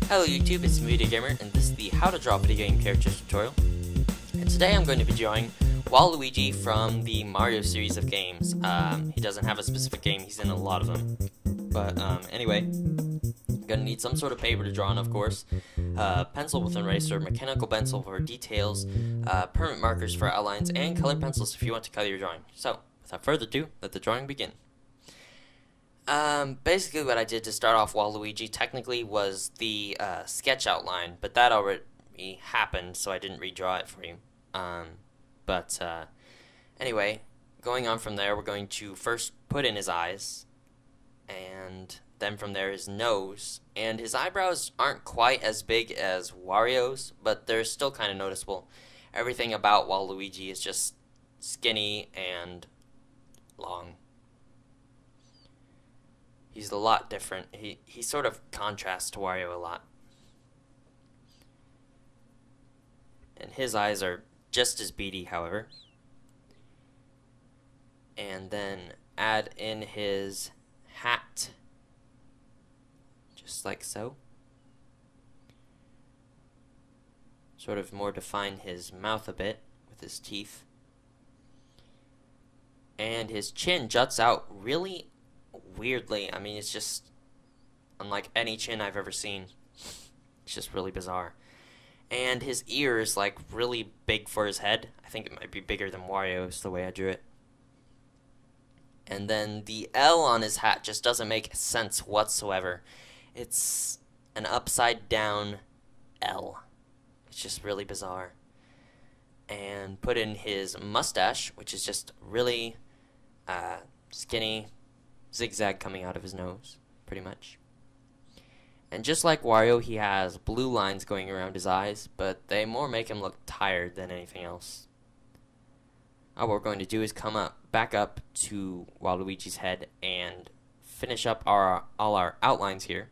Hello YouTube, it's me Vdeogamer, and this is the How to Draw Video Game Characters tutorial. And today I'm going to be drawing Waluigi from the Mario series of games. He doesn't have a specific game, he's in a lot of them. But anyway, I'm going to need some sort of paper to draw on, of course. Pencil with an eraser, mechanical pencil for details, permanent markers for outlines, and colored pencils if you want to color your drawing. So, without further ado, let the drawing begin. Basically what I did to start off Waluigi technically was the sketch outline, but that already happened, so I didn't redraw it for you. Anyway, going on from there, we're going to first put in his eyes, and then from there his nose, and his eyebrows aren't quite as big as Wario's, but they're still kind of noticeable. Everything about Waluigi is just skinny and long. He's a lot different. He sort of contrasts to Wario a lot. And his eyes are just as beady, however. And then add in his hat, just like so. Sort of more define his mouth a bit with his teeth. And his chin juts out really weirdly. I mean, it's just unlike any chin I've ever seen. It's just really bizarre. And his ear is like really big for his head. I think it might be bigger than Wario's the way I drew it. And then the L on his hat just doesn't make sense whatsoever. It's an upside down L. It's just really bizarre. And put in his mustache, which is just really skinny zigzag coming out of his nose, pretty much. And just like Wario, he has blue lines going around his eyes, but they more make him look tired than anything else. Now what we're going to do is come back up to Waluigi's head and finish up all our outlines here.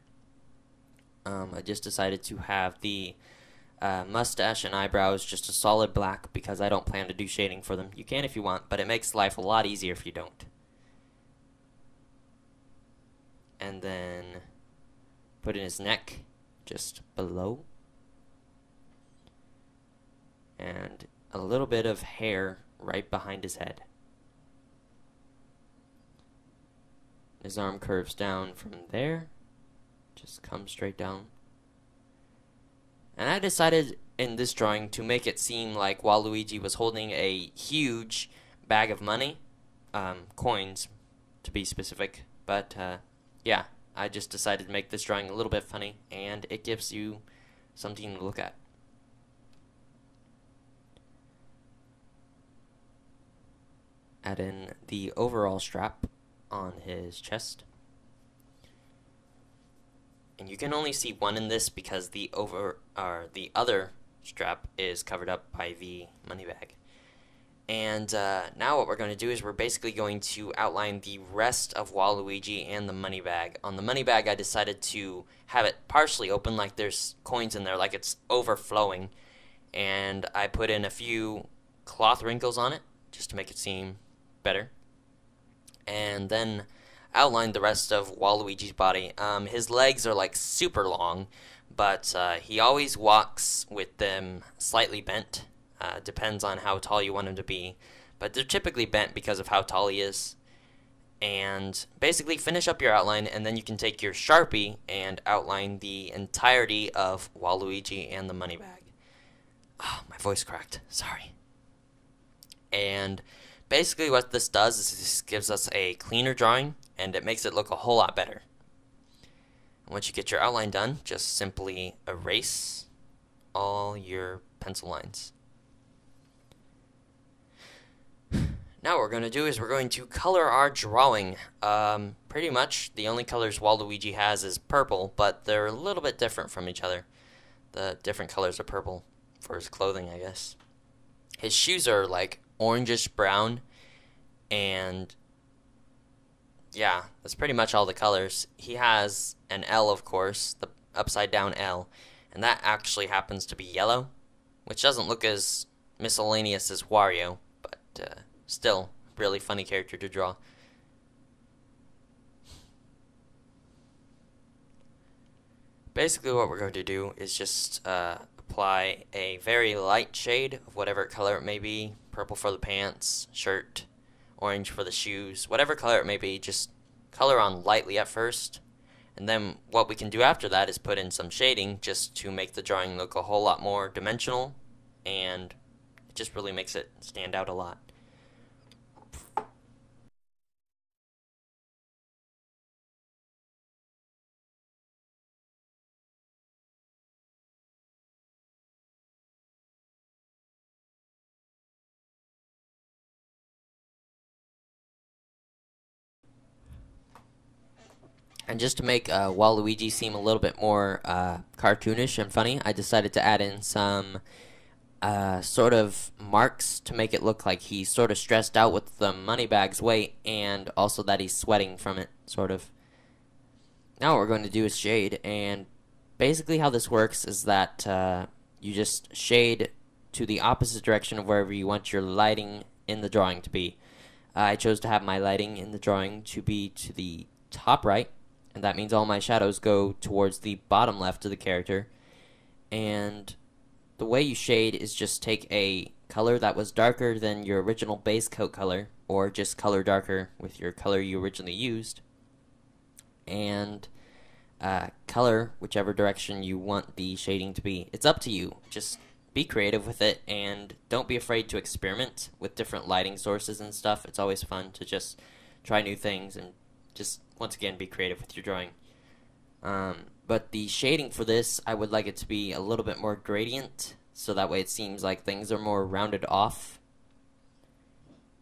I just decided to have the mustache and eyebrows just a solid black because I don't plan to do shading for them. You can if you want, but it makes life a lot easier if you don't. And then put in his neck just below, and a little bit of hair right behind his head. His arm curves down from there, just comes straight down. And I decided in this drawing to make it seem like Waluigi was holding a huge bag of money, coins to be specific, but yeah, I just decided to make this drawing a little bit funny, and it gives you something to look at. Add in the overall strap on his chest. And you can only see one in this because the other strap is covered up by the money bag. And now what we're going to do is we're basically going to outline the rest of Waluigi and the money bag. On the money bag, I decided to have it partially open, like there's coins in there, like it's overflowing. And I put in a few cloth wrinkles on it, just to make it seem better. And then outlined the rest of Waluigi's body. His legs are like super long, but he always walks with them slightly bent. Depends on how tall you want him to be, but they're typically bent because of how tall he is. And basically finish up your outline, and then you can take your Sharpie and outline the entirety of Waluigi and the money bag. Oh, my voice cracked, sorry. And basically what this does is this gives us a cleaner drawing, and it makes it look a whole lot better. And once you get your outline done, just simply erase all your pencil lines. Now what we're going to do is we're going to color our drawing. Pretty much the only colors Waluigi has is purple, but they're a little bit different from each other. The different colors of purple for his clothing, I guess. His shoes are like orangish brown, and yeah, that's pretty much all the colors. He has an L, of course, the upside down L, and that actually happens to be yellow, which doesn't look as miscellaneous as Wario, but still, really funny character to draw. basically what we're going to do is just apply a very light shade of whatever color it may be, purple for the pants, shirt, orange for the shoes, whatever color it may be, just color on lightly at first. And then what we can do after that is put in some shading just to make the drawing look a whole lot more dimensional, and it just really makes it stand out a lot. And just to make Waluigi seem a little bit more cartoonish and funny, I decided to add in some sort of marks to make it look like he's sort of stressed out with the money bag's weight, and also that he's sweating from it, sort of. Now what we're going to do is shade, and basically how this works is that you just shade to the opposite direction of wherever you want your lighting in the drawing to be. I chose to have my lighting in the drawing to be to the top right, and that means all my shadows go towards the bottom left of the character. And the way you shade is just take a color that was darker than your original base coat color, or just color darker with your color you originally used, and color whichever direction you want the shading to be. It's up to you. Just be creative with it, and don't be afraid to experiment with different lighting sources and stuff. It's always fun to just try new things and just, once again, be creative with your drawing. But the shading for this, I would like it to be a little bit more gradient, so that way it seems like things are more rounded off,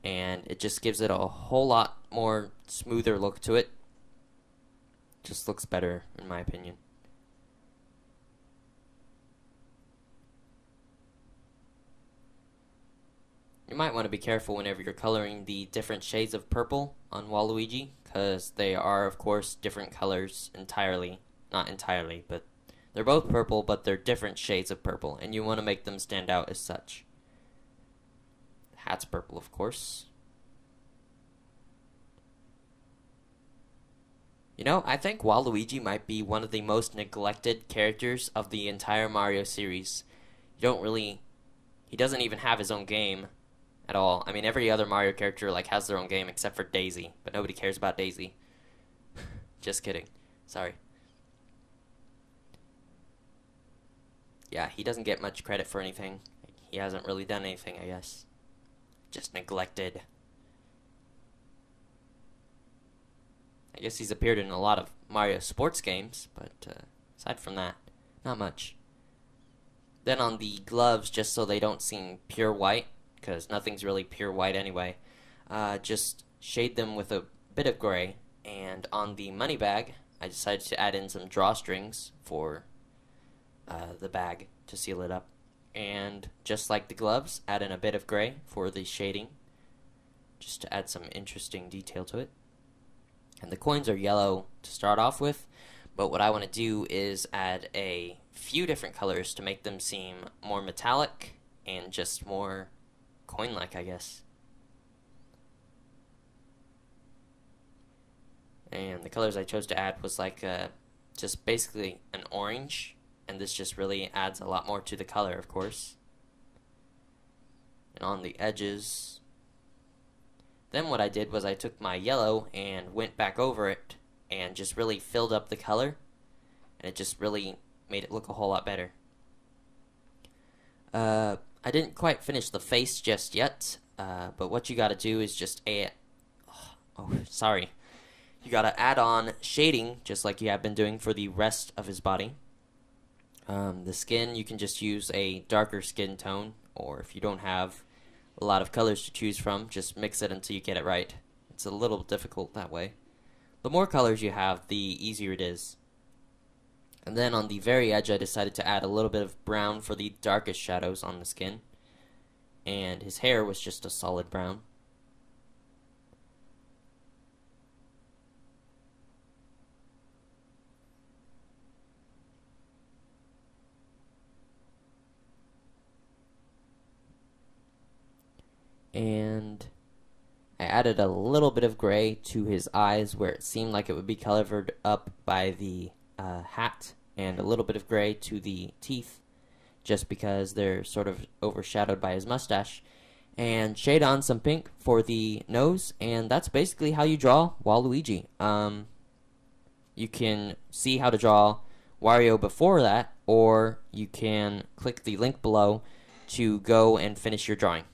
and it just gives it a whole lot more smoother look to it. Just looks better, in my opinion. You might want to be careful whenever you're coloring the different shades of purple on Waluigi, because they are, of course, different colors entirely. Not entirely, but they're both purple, but they're different shades of purple, and you want to make them stand out as such. The hat's purple, of course. You know, I think Waluigi might be one of the most neglected characters of the entire Mario series. He doesn't even have his own game at all. I mean, every other Mario character has their own game except for Daisy, but nobody cares about Daisy. Just kidding. Sorry. Yeah, he doesn't get much credit for anything. He hasn't really done anything, I guess. Just neglected. I guess he's appeared in a lot of Mario sports games, but aside from that, not much. Then on the gloves, just so they don't seem pure white, because nothing's really pure white anyway, just shade them with a bit of gray. And on the money bag, I decided to add in some drawstrings for the bag to seal it up. And just like the gloves, add in a bit of gray for the shading, just to add some interesting detail to it. And the coins are yellow to start off with, but what I want to do is add a few different colors to make them seem more metallic and just more coin-like, I guess. And the colors I chose to add was just basically an orange, and this just really adds a lot more to the color, of course. And on the edges, then what I did was I took my yellow and went back over it and just really filled up the color, and it just really made it look a whole lot better. I didn't quite finish the face just yet, but what you gotta do is just you gotta add on shading just like you have been doing for the rest of his body. The skin, you can just use a darker skin tone, or if you don't have a lot of colors to choose from, just mix it until you get it right. It's a little difficult that way. The more colors you have, the easier it is. And then on the very edge, I decided to add a little bit of brown for the darkest shadows on the skin. And his hair was just a solid brown. And I added a little bit of gray to his eyes where it seemed like it would be covered up by the hat and a little bit of gray to the teeth, just because they're sort of overshadowed by his mustache, and shade on some pink for the nose, and that's basically how you draw Waluigi. You can see how to draw Wario before that, or you can click the link below to go and finish your drawing.